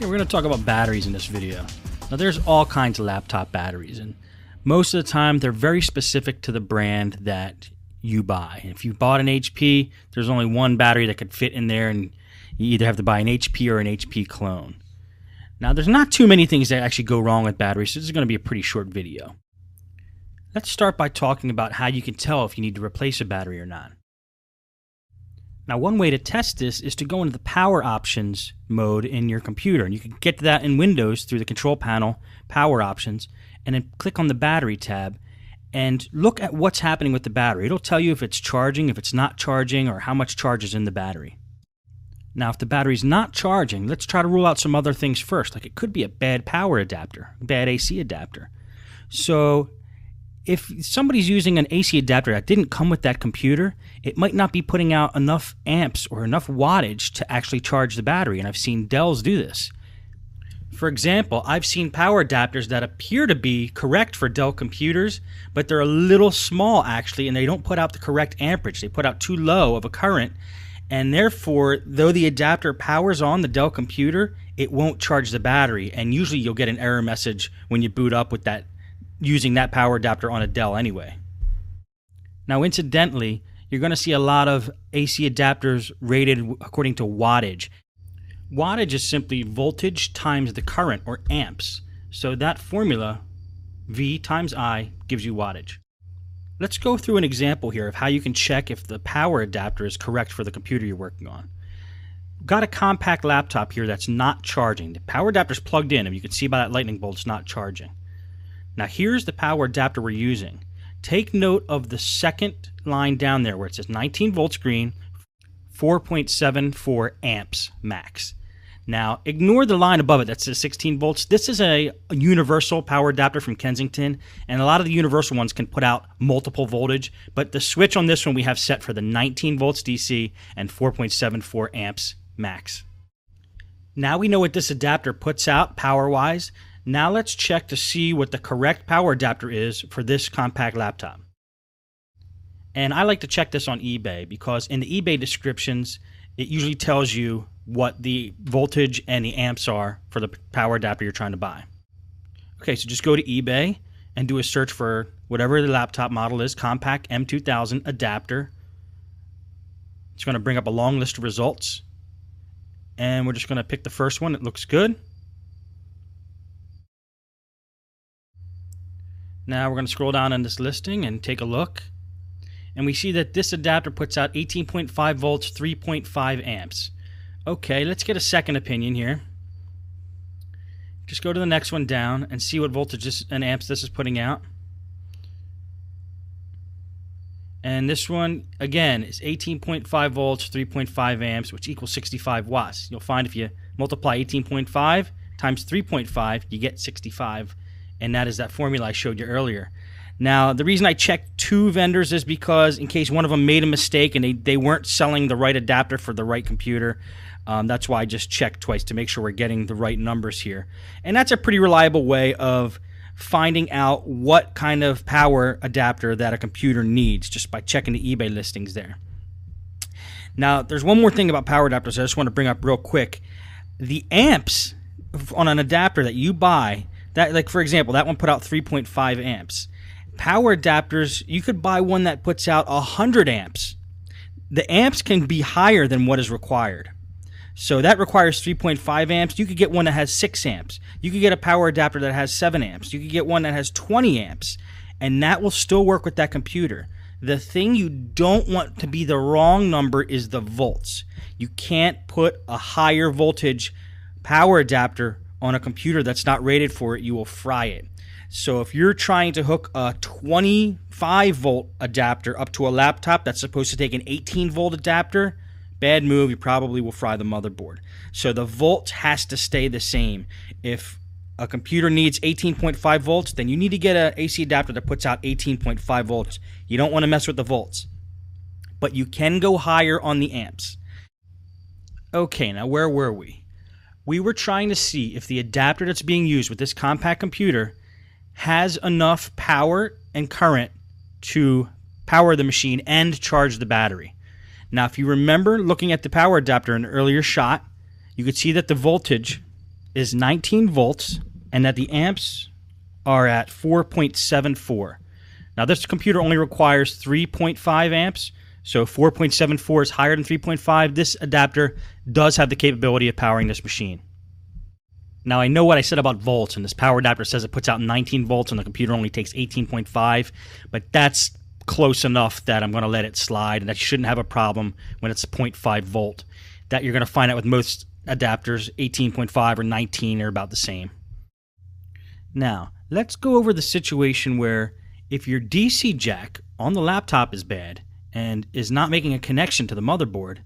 Okay, we're going to talk about batteries in this video. Now there's all kinds of laptop batteries, and most of the time they're very specific to the brand that you buy. If you bought an HP, there's only one battery that could fit in there, and you either have to buy an HP or an HP clone. Now there's not too many things that actually go wrong with batteries, so this is going to be a pretty short video. Let's start by talking about how you can tell if you need to replace a battery or not. Now one way to test this is to go into the power options mode in your computer, and you can get to that in Windows through the control panel, power options, and then click on the battery tab and look at what's happening with the battery. It'll tell you if it's charging, if it's not charging, or how much charge is in the battery. Now if the battery's not charging, let's try to rule out some other things first. Like it could be a bad power adapter, bad AC adapter. So if somebody's using an AC adapter that didn't come with that computer, it might not be putting out enough amps or enough wattage to actually charge the battery, and I've seen Dells do this. For example, I've seen power adapters that appear to be correct for Dell computers, but they're a little small actually, and they don't put out the correct amperage. They put out too low of a current, and therefore, though the adapter powers on the Dell computer, it won't charge the battery, and usually you'll get an error message when you boot up with that, using that power adapter on a Dell anyway. Now incidentally, you're going to see a lot of AC adapters rated according to wattage. Wattage is simply voltage times the current, or amps. So that formula, V times I, gives you wattage. Let's go through an example here of how you can check if the power adapter is correct for the computer you're working on. Got a compact laptop here that's not charging. The power adapter's plugged in, and you can see by that lightning bolt it's not charging. Now here's the power adapter we're using. Take note of the second line down there where it says 19 volts green, 4.74 amps max. Now ignore the line above it that says 16 volts. This is a universal power adapter from Kensington, and a lot of the universal ones can put out multiple voltage, but the switch on this one we have set for the 19 volts DC and 4.74 amps max. Now we know what this adapter puts out power-wise. Now let's check to see what the correct power adapter is for this compact laptop. And I like to check this on eBay because in the eBay descriptions, it usually tells you what the voltage and the amps are for the power adapter you're trying to buy. Okay, so just go to eBay and do a search for whatever the laptop model is, compact M2000 adapter. It's going to bring up a long list of results. And we're just going to pick the first one. It looks good. Now we're going to scroll down on this listing and take a look. And we see that this adapter puts out 18.5 volts, 3.5 amps. Okay, let's get a second opinion here. Just go to the next one down and see what voltage and amps this is putting out. And this one, again, is 18.5 volts, 3.5 amps, which equals 65 watts. You'll find if you multiply 18.5 times 3.5, you get 65. And that is that formula I showed you earlier. Now, the reason I checked two vendors is because in case one of them made a mistake and they weren't selling the right adapter for the right computer, that's why I just checked twice to make sure we're getting the right numbers here. And that's a pretty reliable way of finding out what kind of power adapter that a computer needs just by checking the eBay listings there. Now, there's one more thing about power adapters I just want to bring up real quick. The amps on an adapter that you buy, that, like for example, that one put out 3.5 amps. Power adapters, you could buy one that puts out 100 amps. The amps can be higher than what is required. So that requires 3.5 amps. You could get one that has 6 amps. You could get a power adapter that has 7 amps. You could get one that has 20 amps. And that will still work with that computer. The thing you don't want to be the wrong number is the volts. You can't put a higher voltage power adapter on a computer that's not rated for it. You will fry it. So if you're trying to hook a 25 volt adapter up to a laptop that's supposed to take an 18 volt adapter, bad move. You probably will fry the motherboard. So the volt has to stay the same. If a computer needs 18.5 volts, then you need to get an AC adapter that puts out 18.5 volts. You don't want to mess with the volts. But you can go higher on the amps. Okay, now where were we? We were trying to see if the adapter that's being used with this compact computer has enough power and current to power the machine and charge the battery. Now, if you remember looking at the power adapter in an earlier shot, you could see that the voltage is 19 volts and that the amps are at 4.74. Now this computer only requires 3.5 amps, so 4.74 is higher than 3.5. This adapter does have the capability of powering this machine. Now I know what I said about volts, and this power adapter says it puts out 19 volts and the computer only takes 18.5, but that's close enough that I'm going to let it slide, and that you shouldn't have a problem when it's 0.5 volt. That you're going to find out with most adapters, 18.5 or 19 are about the same. Now, let's go over the situation where if your DC jack on the laptop is bad and is not making a connection to the motherboard,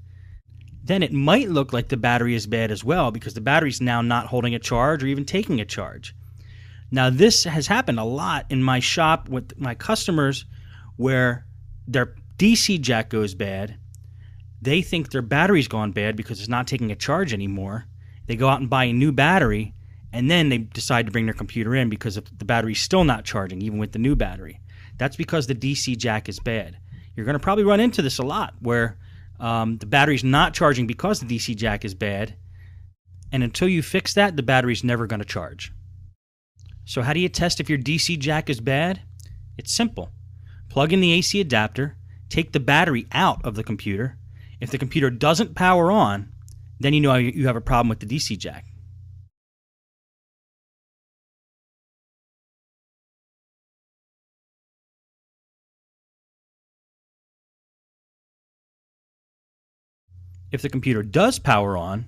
then it might look like the battery is bad as well because the battery's now not holding a charge or even taking a charge. Now, this has happened a lot in my shop with my customers where their DC jack goes bad. They think their battery's gone bad because it's not taking a charge anymore. They go out and buy a new battery, and then they decide to bring their computer in because the battery's still not charging, even with the new battery. That's because the DC jack is bad. You're going to probably run into this a lot, where the battery's not charging because the DC jack is bad, and until you fix that, the battery's never going to charge. So how do you test if your DC jack is bad? It's simple. Plug in the AC adapter, take the battery out of the computer. If the computer doesn't power on, then you know you have a problem with the DC jack. If the computer does power on,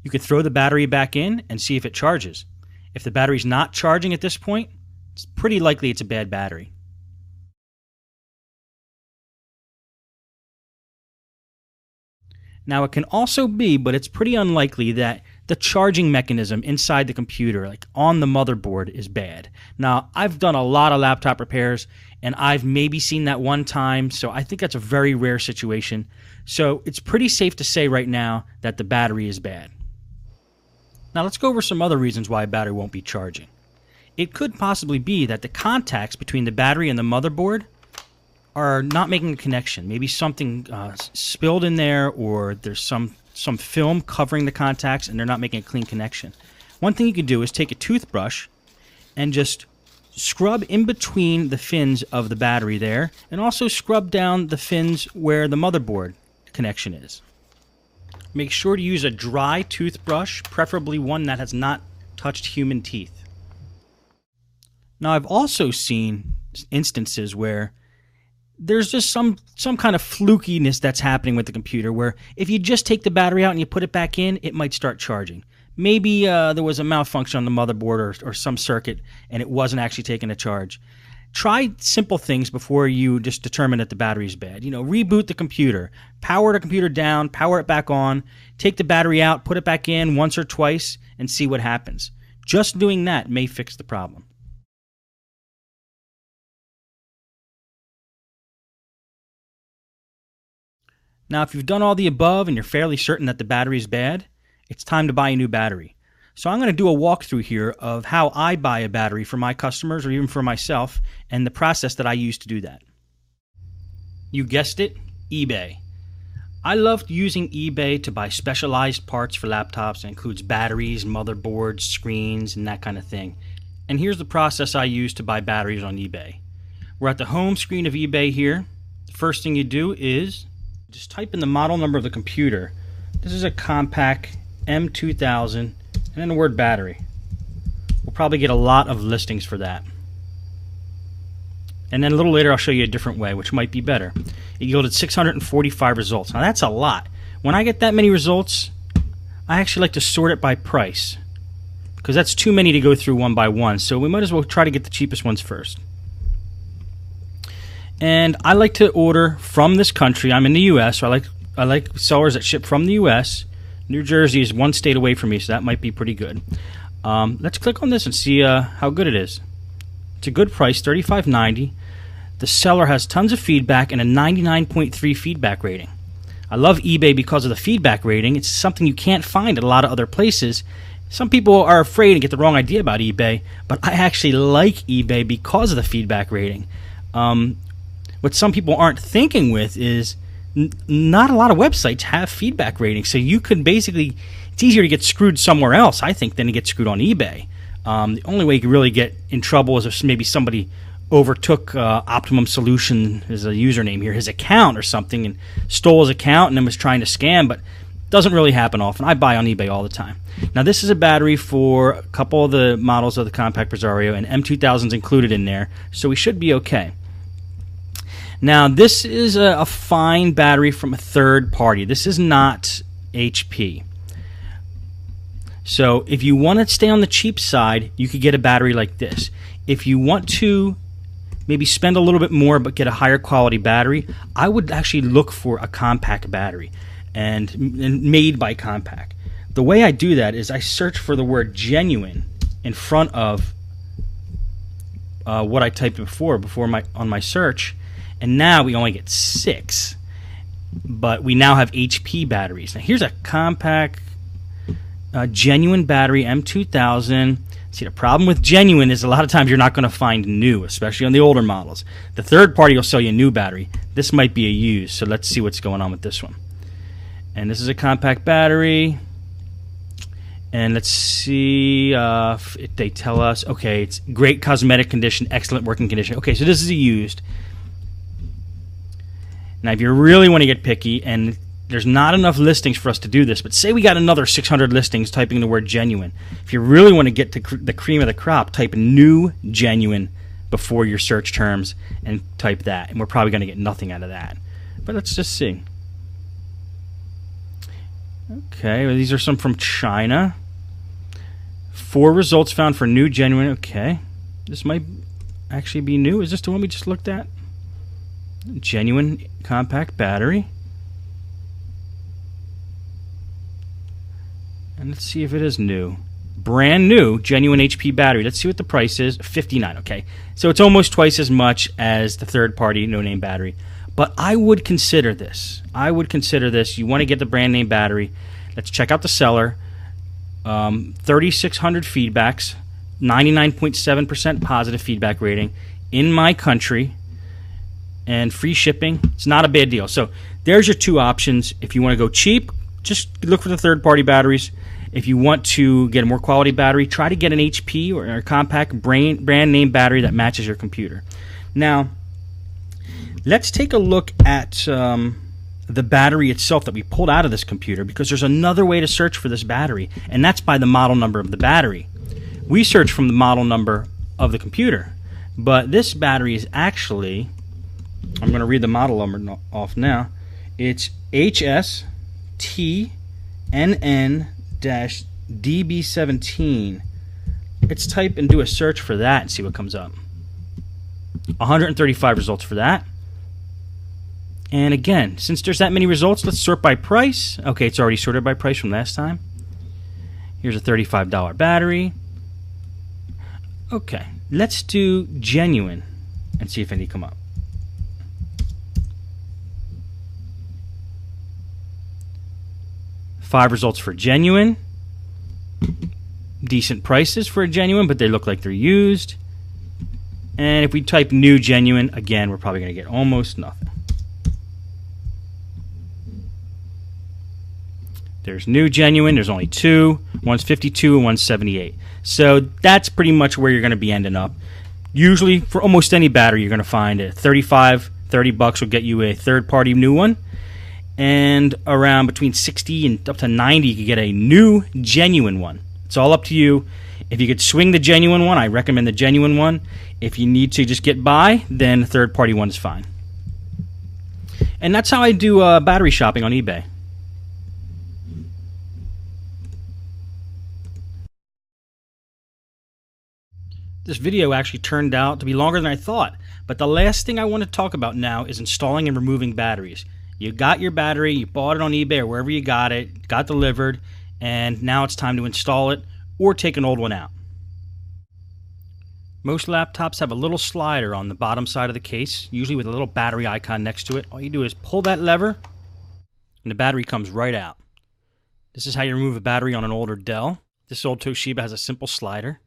you can throw the battery back in and see if it charges. If the battery's not charging at this point, it's pretty likely it's a bad battery. Now, it can also be, but it's pretty unlikely, that the charging mechanism inside the computer, like on the motherboard, is bad. Now, I've done a lot of laptop repairs, and I've maybe seen that one time, so I think that's a very rare situation. So it's pretty safe to say right now that the battery is bad. Now, let's go over some other reasons why a battery won't be charging. It could possibly be that the contacts between the battery and the motherboard are not making a connection. Maybe something spilled in there, or there's some film covering the contacts and they're not making a clean connection. One thing you can do is take a toothbrush and just scrub in between the fins of the battery there, and also scrub down the fins where the motherboard connection is. Make sure to use a dry toothbrush, preferably one that has not touched human teeth. Now, I've also seen instances where there's just some kind of flukiness that's happening with the computer, where if you just take the battery out and you put it back in, it might start charging. Maybe there was a malfunction on the motherboard or some circuit and it wasn't actually taking a charge. Try simple things before you just determine that the battery is bad. You know, reboot the computer, power the computer down, power it back on, take the battery out, put it back in once or twice, and see what happens. Just doing that may fix the problem. Now, if you've done all the above and you're fairly certain that the battery is bad, it's time to buy a new battery. So I'm going to do a walkthrough here of how I buy a battery for my customers or even for myself, and the process that I use to do that. You guessed it, eBay. I love using eBay to buy specialized parts for laptops. It includes batteries, motherboards, screens, and that kind of thing. And here's the process I use to buy batteries on eBay. We're at the home screen of eBay here. The first thing you do is just type in the model number of the computer. This is a Compaq M2000, and then the word battery. We'll probably get a lot of listings for that. And then a little later I'll show you a different way, which might be better. It yielded 645 results. Now that's a lot. When I get that many results, I actually like to sort it by price, because that's too many to go through one by one. So we might as well try to get the cheapest ones first. And I like to order from this country. I'm in the U.S., so I like sellers that ship from the U.S. New Jersey is one state away from me, so that might be pretty good. Let's click on this and see how good it is. It's a good price, $35.90. The seller has tons of feedback and a 99.3 feedback rating. I love eBay because of the feedback rating. It's something you can't find at a lot of other places. Some people are afraid and get the wrong idea about eBay, but I actually like eBay because of the feedback rating. What some people aren't thinking with is not a lot of websites have feedback ratings, so you could basically it's easier to get screwed somewhere else, I think, than to get screwed on eBay. The only way you can really get in trouble is if maybe somebody overtook Optimum Solution as a username here, his account or something, and stole his account and then was trying to scam, but it doesn't really happen often. I buy on eBay all the time. Now, this is a battery for a couple of the models of the Compact Presario, and M2000 is included in there, so we should be okay. Now, this is a fine battery from a third party. This is not HP. So if you want to stay on the cheap side, you could get a battery like this. If you want to maybe spend a little bit more but get a higher quality battery, I would actually look for a Compact battery and made by Compact. The way I do that is I search for the word genuine in front of what I typed before on my search, and now we only get 6. But we now have HP batteries. Now here's a Compact genuine battery, M2000. See, the problem with genuine is a lot of times you're not going to find new, especially on the older models. The third party will sell you a new battery. This might be a used, so let's see what's going on with this one. And this is a Compact battery. And let's see if they tell us, okay, it's great cosmetic condition, excellent working condition. Okay, so this is a used. Now, if you really want to get picky, and there's not enough listings for us to do this, but say we got another 600 listings typing the word genuine. If you really want to get to the cream of the crop, type new genuine before your search terms and type that, and we're probably going to get nothing out of that. But let's just see. Okay, well, these are some from China. 4 results found for new genuine. Okay, this might actually be new. Is this the one we just looked at? Genuine Compact battery. And let's see if it is new. Brand new genuine HP battery. Let's see what the price is. $59. Okay, so it's almost twice as much as the third-party no-name battery. But I would consider this. I would consider this. You want to get the brand name battery. Let's check out the seller. 3,600 feedbacks, 99.7% positive feedback rating in my country, and free shipping. It's not a bad deal. So there's your 2 options. If you want to go cheap, just look for the third-party batteries. If you want to get a more quality battery, try to get an HP or a Compact brand name battery that matches your computer. Now, let's take a look at the battery itself that we pulled out of this computer, because there's another way to search for this battery, and that's by the model number of the battery. We search from the model number of the computer, but this battery is actually, I'm going to read the model number off now. It's HSTNN-DB17. Let's type and do a search for that and see what comes up. 135 results for that. And again, since there's that many results, let's sort by price. Okay, it's already sorted by price from last time. Here's a $35 battery. Okay, let's do genuine and see if any come up. Five results for genuine. Decent prices for a genuine, but they look like they're used. And if we type new genuine, again, we're probably going to get almost nothing. There's new genuine. There's only 2. One's 52 and one's 78. So that's pretty much where you're going to be ending up. Usually, for almost any battery, you're going to find it. $35, $30 will get you a third-party new one. And around between 60 and up to 90, you can get a new genuine one. It's all up to you. If you could swing the genuine one, I recommend the genuine one. If you need to just get by, then the third-party one is fine. And that's how I do battery shopping on eBay. This video actually turned out to be longer than I thought, but the last thing I want to talk about now is installing and removing batteries. You got your battery, you bought it on eBay or wherever you got it, got delivered, and now it's time to install it or take an old one out. Most laptops have a little slider on the bottom side of the case, usually with a little battery icon next to it. All you do is pull that lever, and the battery comes right out. This is how you remove a battery on an older Dell. This old Toshiba has a simple slider,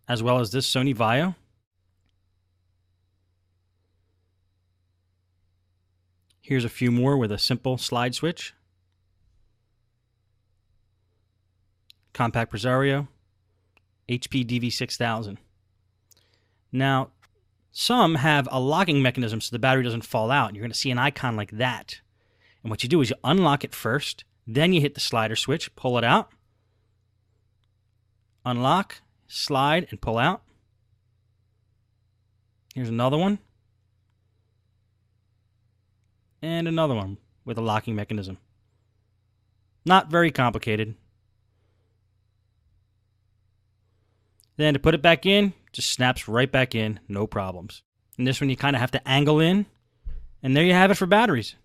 as well as this Sony Vaio. Here's a few more with a simple slide switch. Compact Presario, HP DV6000. Now, some have a locking mechanism so the battery doesn't fall out. You're going to see an icon like that. And what you do is you unlock it first, then you hit the slider switch, pull it out, unlock, slide, and pull out. Here's another one. And another one with a locking mechanism. Not very complicated. Then to put it back in, just snaps right back in, no problems. And this one you kind of have to angle in. And there you have it for batteries.